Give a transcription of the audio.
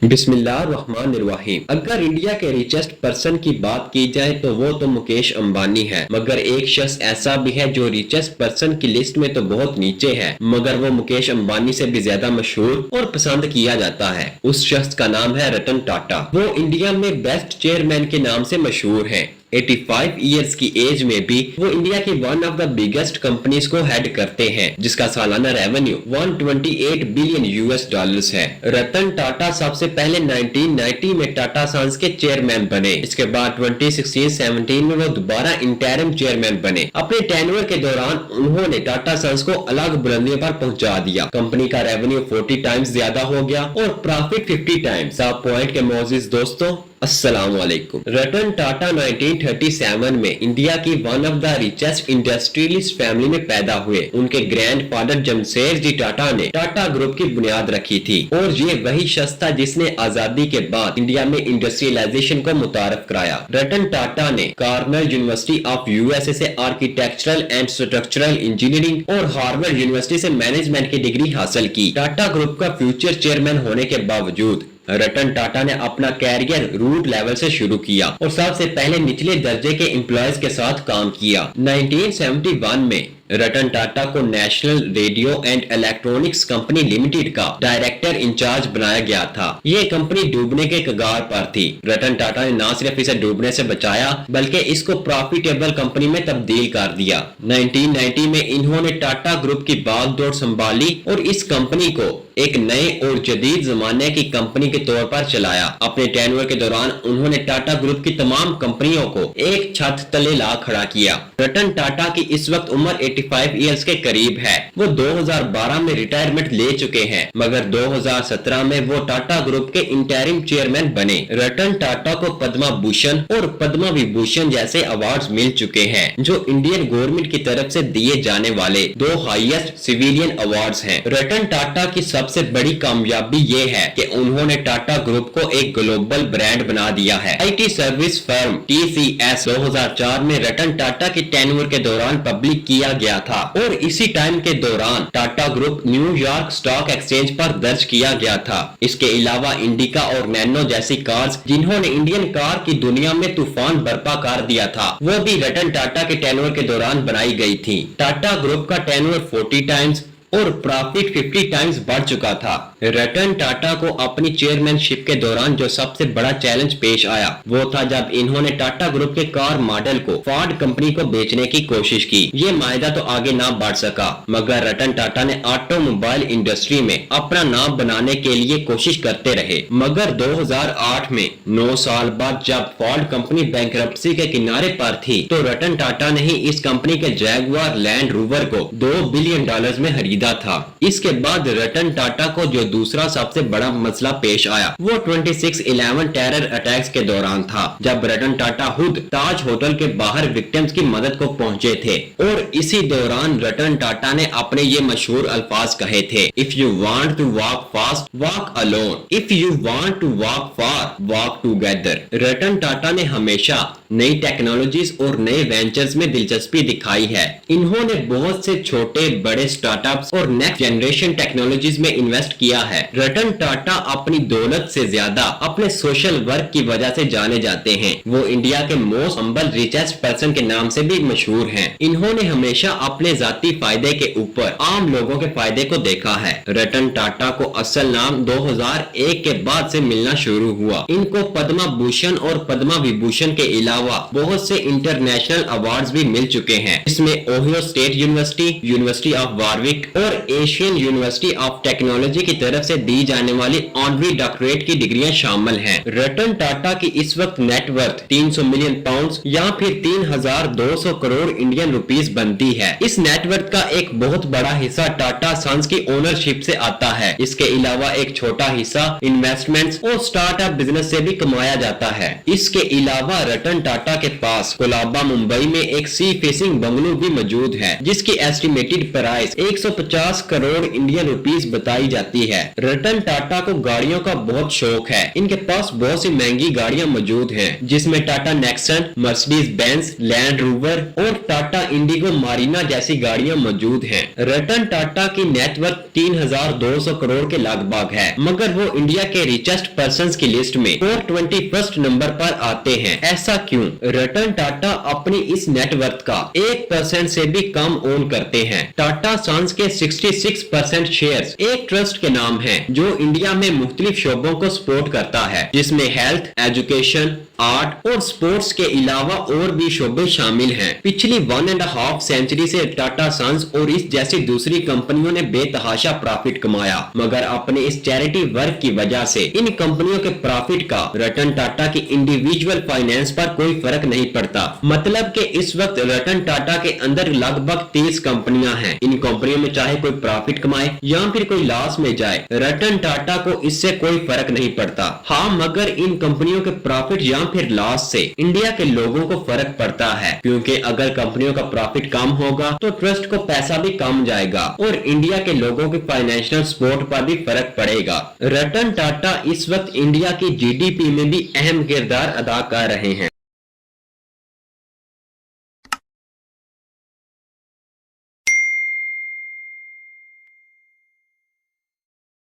बिस्मिल्लाहिर्रहमानिर्रहीम। अगर इंडिया के रिचेस्ट पर्सन की बात की जाए तो वो तो मुकेश अंबानी है, मगर एक शख्स ऐसा भी है जो रिचेस्ट पर्सन की लिस्ट में तो बहुत नीचे है, मगर वो मुकेश अंबानी से भी ज्यादा मशहूर और पसंद किया जाता है। उस शख्स का नाम है रतन टाटा। वो इंडिया में बेस्ट चेयरमैन के नाम से मशहूर है। 85 इयर्स की एज में भी वो इंडिया की one of the biggest companies को हेड करते हैं, जिसका सालाना रेवेन्यू 128 बिलियन यूएस डॉलर्स है। रतन टाटा सबसे पहले 1990 में टाटा सन्स के चेयरमैन बने। इसके बाद 2016-17 में वो दोबारा इंटरिम चेयरमैन बने। अपने टेन्योर के दौरान उन्होंने टाटा सन्स को अलग बुलंदियों पर पहुंचा दिया। कंपनी का रेवेन्यू 40 टाइम्स ज्यादा हो गया और प्रॉफिट 50 टाइम्स। सब पॉइंट के मोअज़्ज़िज़ दोस्तों, अस्सलाम वालेकुम। रतन टाटा 1937 में इंडिया की one of the richest industrialist family में पैदा हुए। उनके ग्रैंडफादर जमशेद जी टाटा ने टाटा ग्रुप की बुनियाद रखी थी और ये वही शख्स था जिसने आजादी के बाद इंडिया में इंडस्ट्रियलाइजेशन को मुतारफ कराया। रतन टाटा ने कॉर्नेल यूनिवर्सिटी ऑफ यूएसए से आर्किटेक्चरल एंड स्ट्रक्चरल इंजीनियरिंग और हार्वर्ड यूनिवर्सिटी से मैनेजमेंट की डिग्री हासिल की। टाटा ग्रुप का फ्यूचर चेयरमैन होने के बावजूद रतन टाटा ने अपना कैरियर रूट लेवल से शुरू किया और सबसे पहले निचले दर्जे के एम्प्लॉयज के साथ काम किया। 1971 में रतन टाटा को national radio and electronics company limited का डायरेक्टर इंचार्ज बनाया गया था। ये कंपनी डूबने के कगार पर थी। रतन टाटा ने न सिर्फ इसे डूबने से बचाया बल्कि इसको प्रॉफिटेबल कंपनी में तब्दील कर दिया। 1990 में इन्होंने टाटा ग्रुप की बागडोर संभाली और इस कंपनी को एक नए और जदीद जमाने की कंपनी के तौर पर चलाया। अपने टेन्योर के दौरान उन्होंने टाटा ग्रुप की तमाम कंपनियों को एक छत तले ला खड़ा किया। रतन टाटा की इस वक्त उम्र 85 इयर्स के करीब है। वो 2012 में रिटायरमेंट ले चुके हैं, मगर 2017 में वो टाटा ग्रुप के इंटरिम चेयरमैन बने। रतन टाटा को पद्मा भूषण और पद्मा विभूषण जैसे अवार्ड्स मिल चुके हैं, जो इंडियन गवर्नमेंट की तरफ से दिए जाने वाले दो हाईएस्ट सिविलियन अवार्ड्स हैं। रतन टाटा की सबसे बड़ी कामयाबी ये है कि उन्होंने टाटा ग्रुप को एक ग्लोबल ब्रांड बना दिया है। आईटी सर्विस फर्म TCS 2004 में रतन टाटा के टेन्योर के दौरान पब्लिक किया गया था और इसी टाइम के दौरान Tata group New York stock exchange पर दर्ज किया गया था। इसके अलावा इंडिका और नैनो जैसी कार्स जिन्होंने इंडियन कार की दुनिया में तूफान बर्पा कर दिया था, वो भी रतन टाटा के टेन्योर के दौरान बनाई गई थी। टाटा ग्रुप का टेन्योर 40 टाइम्स और प्रॉफिट 50 टाइम्स बढ़ चुका था। रतन टाटा को अपनी चेयरमैनशिप के दौरान जो सबसे बड़ा चैलेंज पेश आया वो था जब इन्होंने टाटा ग्रुप के कार मॉडल को फोर्ड कंपनी को बेचने की कोशिश की। ये मायदा तो आगे ना बढ़ सका, मगर रतन टाटा ने ऑटोमोबाइल इंडस्ट्री में अपना नाम बनाने के लिए कोशिश करते रहे। मगर 2008 में 9 साल बाद जब फोर्ड कंपनी बैंकरप्सी के किनारे पर थी तो रतन टाटा ने ही इस कंपनी के जैगुआर लैंड रोवर को $2 बिलियन में खरीदा था। इसके बाद रतन टाटा को जो दूसरा सबसे बड़ा मसला पेश आया वो 26/11 टेरर अटैक्स के दौरान था, जब रतन टाटा खुद ताज होटल के बाहर विक्टिम्स की मदद को पहुंचे थे और इसी दौरान रतन टाटा ने अपने ये मशहूर अल्फाज कहे थे, if you want to walk fast walk alone, if you want to walk far walk together. Ratan Tata ने हमेशा नई टेक्नोलॉजीज और नए वेंचर्स में दिलचस्पी दिखाई है। इन्होंने बहुत से छोटे बड़े स्टार्टअप्स और नेक्स्ट जनरेशन टेक्नोलॉजीज में इन्वेस्ट किया है। रतन टाटा अपनी दौलत से ज्यादा अपने सोशल वर्क की वजह से जाने जाते हैं। वो इंडिया के मोस्ट हम्बल रिचेस्ट पर्सन के नाम से भी मशहूर हैं। इन्होंने हमेशा अपने जाती फायदे के ऊपर आम लोगों के फायदे को देखा है। रतन टाटा को असल नाम 2001 के बाद से मिलना शुरू हुआ। इनको पद्मा भूषण और पद्मा विभूषण के अलावा बहुत से इंटरनेशनल अवार्ड्स भी मिल चुके हैं, इसमें Ohio state university, university of वारविक और एशियन यूनिवर्सिटी ऑफ टेक्नोलॉजी की तरफ से दी जाने वाली ऑनरी डॉक्टरेट की डिग्रियां शामिल हैं। रतन टाटा की इस वक्त नेटवर्थ 300 मिलियन पाउंड्स या फिर 3200 करोड़ इंडियन रुपीस बनती है। इस नेटवर्थ का एक बहुत बड़ा हिस्सा टाटा सन्स की ओनरशिप से आता है। इसके अलावा एक छोटा हिस्सा इन्वेस्टमेंट्स और स्टार्टअप बिजनेस से भी कमाया जाता है। इसके अलावा रतन टाटा के पास कोलाबा मुंबई में एक सी फेसिंग बंगलो भी मौजूद है, जिसकी estimated price 150 150 crore Indian rupees बताई जाती है। रतन टाटा को गाड़ियों का बहुत शौक है। इनके पास बहुत सी महंगी गाड़ियां मौजूद हैं, जिसमें Tata Nexon, Mercedes Benz, land rover और टाटा इंडिगो मारीना जैसी गाड़ियां मौजूद हैं। रतन टाटा की नेटवर्थ 3200 करोड़ के लगभग है, मगर वो इंडिया के रिचेस्ट पर्संस की लिस्ट में 421 नंबर पर आते हैं। ऐसा क्यों? रतन टाटा अपनी इस नेटवर्थ का 1% से भी कम ओन करते हैं। टाटा सन्स के 66% शेयर्स एक ट्रस्ट के नाम हैं, जो इंडिया में मुख्तलिफ शोबों को सपोर्ट करता है, जिसमें हेल्थ, एजुकेशन, आर्ट और स्पोर्ट्स के अलावा और भी शोबे शामिल हैं। पिछली 1.5 सेंचुरी से टाटा सन्स और इस जैसी दूसरी कंपनियों ने बेतहाशा प्रॉफिट कमाया, मगर अपने इस चैरिटी वर्क की वजह से इन कंपनियों के प्रॉफिट का रतन टाटा की इंडिविजुअल फाइनेंस पर कोई फर्क नहीं पड़ता। मतलब कि इस वक्त रतन टाटा के अंदर लगभग 30 कंपनियां हैं। इन कंपनियों में चाहे कोई प्रॉफिट कमाए या फिर कोई लॉस में जाए, रतन टाटा को इससे कोई फर्क नहीं पड़ता। हाँ, मगर इन कंपनियों के प्रॉफिट या फिर लॉस से इंडिया के लोगों को फर्क पड़ता है, क्योंकि अगर कंपनियों का प्रॉफिट कम होगा तो ट्रस्ट को पैसा भी कम जाएगा और इंडिया के लोगों की फाइनेंशियल सपोर्ट पर भी फर्क पड़ेगा। रतन टाटा इस वक्त इंडिया की जीडीपी में भी अहम किरदार अदा कर रहे हैं।